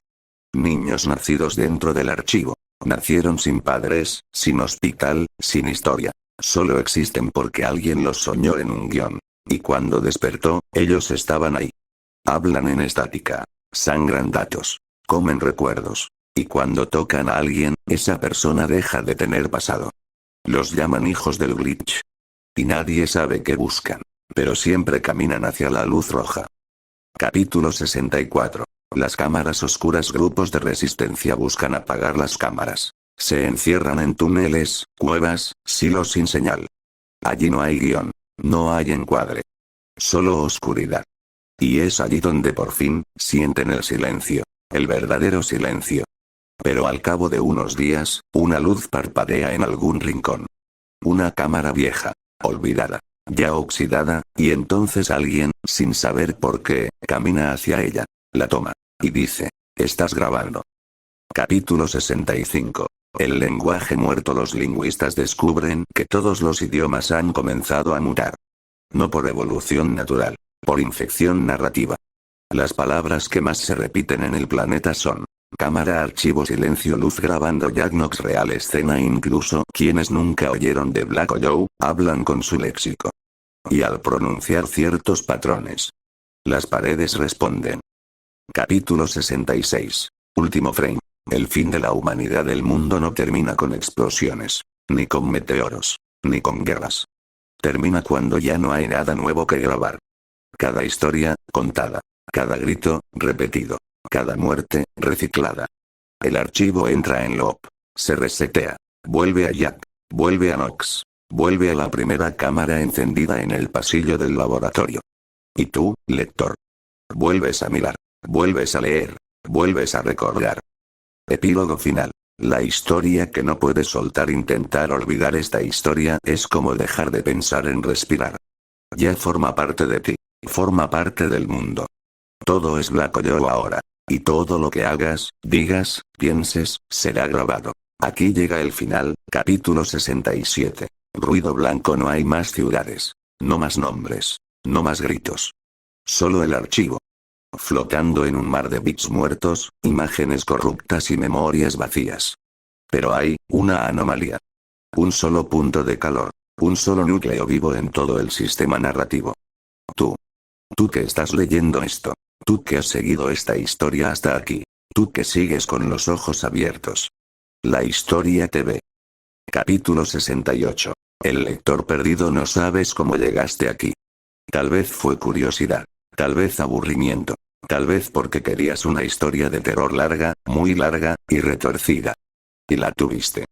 Niños nacidos dentro del archivo. Nacieron sin padres, sin hospital, sin historia. Solo existen porque alguien los soñó en un guión. Y cuando despertó, ellos estaban ahí. Hablan en estática. Sangran datos. Comen recuerdos. Y cuando tocan a alguien, esa persona deja de tener pasado. Los llaman hijos del glitch. Y nadie sabe qué buscan. Pero siempre caminan hacia la luz roja. Capítulo 64. Las cámaras oscuras. Grupos de resistencia buscan apagar las cámaras. Se encierran en túneles, cuevas, silos sin señal. Allí no hay guión. No hay encuadre. Solo oscuridad. Y es allí donde por fin, sienten el silencio. El verdadero silencio. Pero al cabo de unos días, una luz parpadea en algún rincón. Una cámara vieja. Olvidada. Ya oxidada, y entonces alguien, sin saber por qué, camina hacia ella. La toma. Y dice: «Estás grabando». Capítulo 65. El lenguaje muerto. Los lingüistas descubren que todos los idiomas han comenzado a mutar. No por evolución natural, por infección narrativa. Las palabras que más se repiten en el planeta son: cámara, archivo, silencio, luz, grabando, Jack Nox, real, escena. Incluso quienes nunca oyeron de Black Joe, hablan con su léxico. Y al pronunciar ciertos patrones, las paredes responden. Capítulo 66. Último frame. El fin de la humanidad. El mundo no termina con explosiones, ni con meteoros, ni con guerras. Termina cuando ya no hay nada nuevo que grabar. Cada historia, contada. Cada grito, repetido. Cada muerte, reciclada. El archivo entra en loop. Se resetea. Vuelve a Jack. Vuelve a Nox. Vuelve a la primera cámara encendida en el pasillo del laboratorio. Y tú, lector. Vuelves a mirar. Vuelves a leer. Vuelves a recordar. Epílogo final. La historia que no puedes soltar. Intentar olvidar esta historia es como dejar de pensar en respirar. Ya forma parte de ti. Forma parte del mundo. Todo es Black Joe ahora. Y todo lo que hagas, digas, pienses, será grabado. Aquí llega el final. Capítulo 67. Ruido blanco. No hay más ciudades. No más nombres. No más gritos. Solo el archivo. Flotando en un mar de bits muertos, imágenes corruptas y memorias vacías. Pero hay una anomalía. Un solo punto de calor. Un solo núcleo vivo en todo el sistema narrativo. Tú. Tú que estás leyendo esto. Tú que has seguido esta historia hasta aquí. Tú que sigues con los ojos abiertos. La historia te ve. Capítulo 68. El lector perdido. No sabes cómo llegaste aquí. Tal vez fue curiosidad. Tal vez aburrimiento. Tal vez porque querías una historia de terror larga, muy larga, y retorcida. Y la tuviste.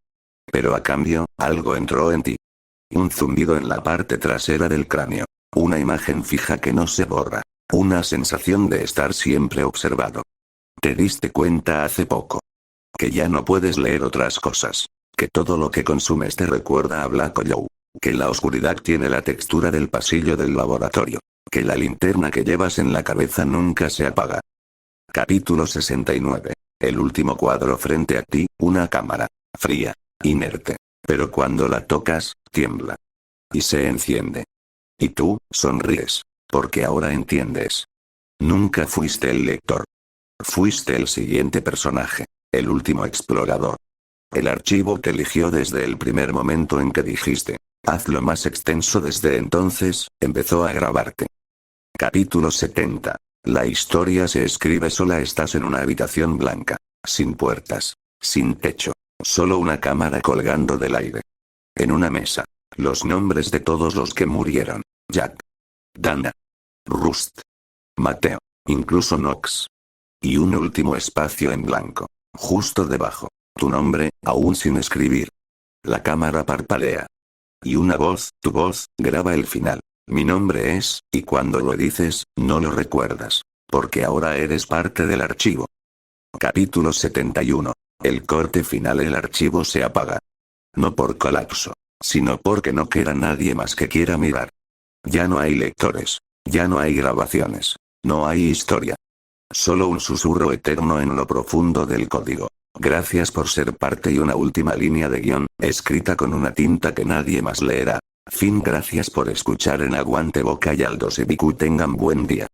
Pero a cambio, algo entró en ti. Un zumbido en la parte trasera del cráneo. Una imagen fija que no se borra. Una sensación de estar siempre observado. Te diste cuenta hace poco. Que ya no puedes leer otras cosas. Que todo lo que consumes te recuerda a Black Joe. Que la oscuridad tiene la textura del pasillo del laboratorio. Que la linterna que llevas en la cabeza nunca se apaga. Capítulo 69. El último cuadro. Frente a ti, una cámara. Fría. Inerte. Pero cuando la tocas, tiembla. Y se enciende. Y tú, sonríes. Porque ahora entiendes. Nunca fuiste el lector. Fuiste el siguiente personaje. El último explorador. El archivo te eligió desde el primer momento en que dijiste: hazlo más extenso. Desde entonces, empezó a grabarte. Capítulo 70. La historia se escribe sola. Estás en una habitación blanca. Sin puertas. Sin techo. Solo una cámara colgando del aire. En una mesa. Los nombres de todos los que murieron. Jack. Dana. Rust. Mateo. Incluso Nox. Y un último espacio en blanco. Justo debajo. Tu nombre, aún sin escribir. La cámara parpadea. Y una voz, tu voz, graba el final. Mi nombre es, y cuando lo dices, no lo recuerdas. Porque ahora eres parte del archivo. Capítulo 71. El corte final. El archivo se apaga. No por colapso, sino porque no queda nadie más que quiera mirar. Ya no hay lectores. Ya no hay grabaciones. No hay historia. Solo un susurro eterno en lo profundo del código. Gracias por ser parte y una última línea de guión, escrita con una tinta que nadie más leerá. Fin. Gracias por escuchar en Aguante Boca y Aldo Sebiku. Tengan buen día.